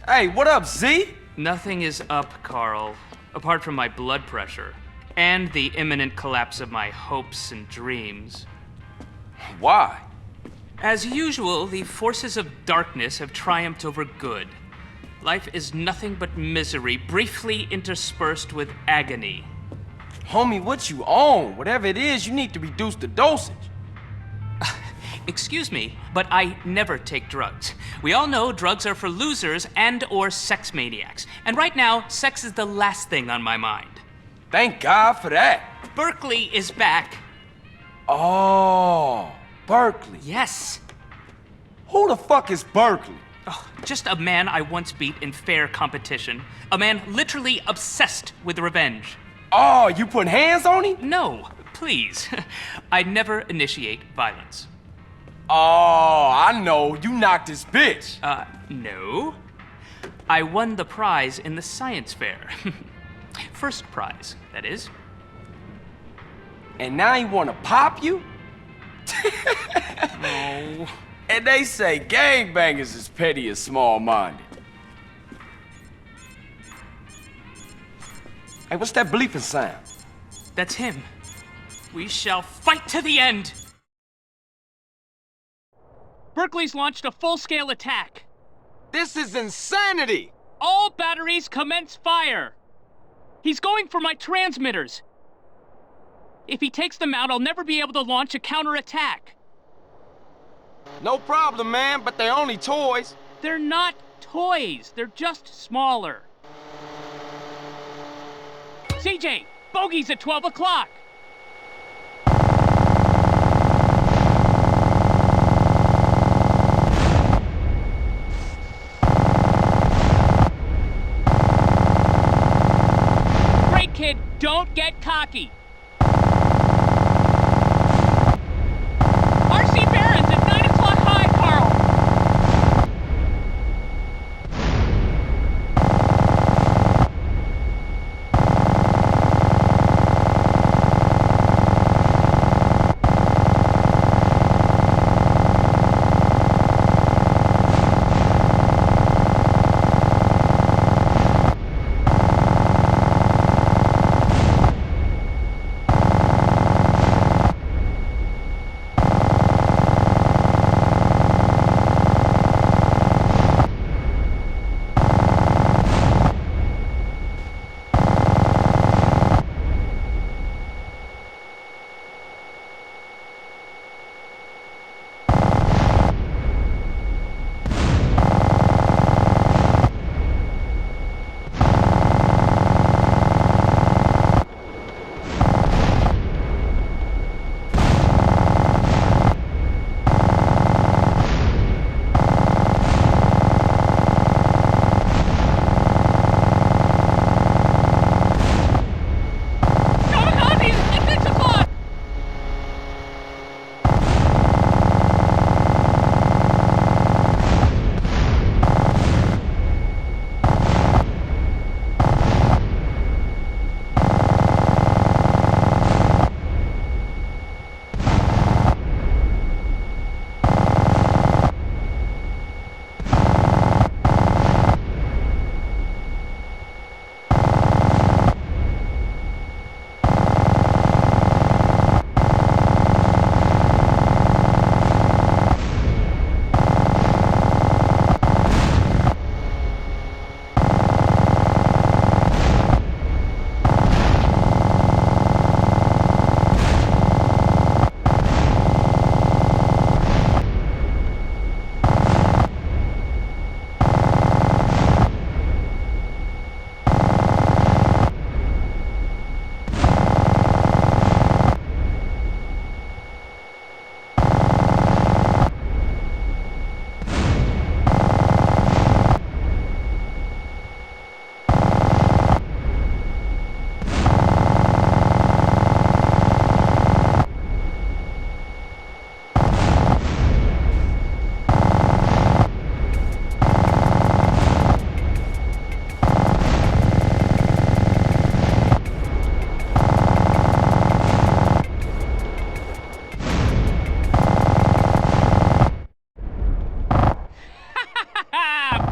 Hey, what up, Z? Nothing is up, Carl, apart from my blood pressure and the imminent collapse of my hopes and dreams. Why? As usual, the forces of darkness have triumphed over good. Life is nothing but misery, briefly interspersed with agony. Homie, what you on? Whatever it is, you need to reduce the dosage. Excuse me, but I never take drugs. We all know drugs are for losers and/or sex maniacs. And right now, sex is the last thing on my mind. Thank God for that. Berkeley is back. Oh, Berkeley. Yes. Who the fuck is Berkeley? Oh, just a man I once beat in fair competition. A man literally obsessed with revenge. Oh, you putting hands on him? No, please. I never initiate violence. Oh, I know. You knocked this bitch. No. I won the prize in the science fair. First prize, that is. And now he wanna pop you? No. And they say gangbangers is petty and small-minded. Hey, what's that bleeping sound? That's him. We shall fight to the end! Berkeley's launched a full-scale attack. This is insanity! All batteries commence fire! He's going for my transmitters. If he takes them out, I'll never be able to launch a counterattack. No problem, man, but they're only toys. They're not toys. They're just smaller. CJ, bogey's at 12 o'clock. Great, kid. Don't get cocky. RC Barons at 9 o'clock high, Carl.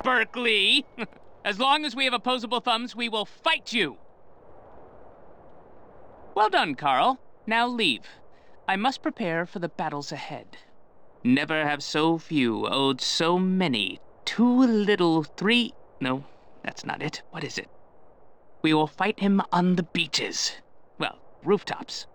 Berkeley! As long as we have opposable thumbs, we will fight you! Well done, Carl. Now leave. I must prepare for the battles ahead. Never have so few owed so many. Too little, three... No, that's not it. What is it? We will fight him on the beaches. Well, rooftops.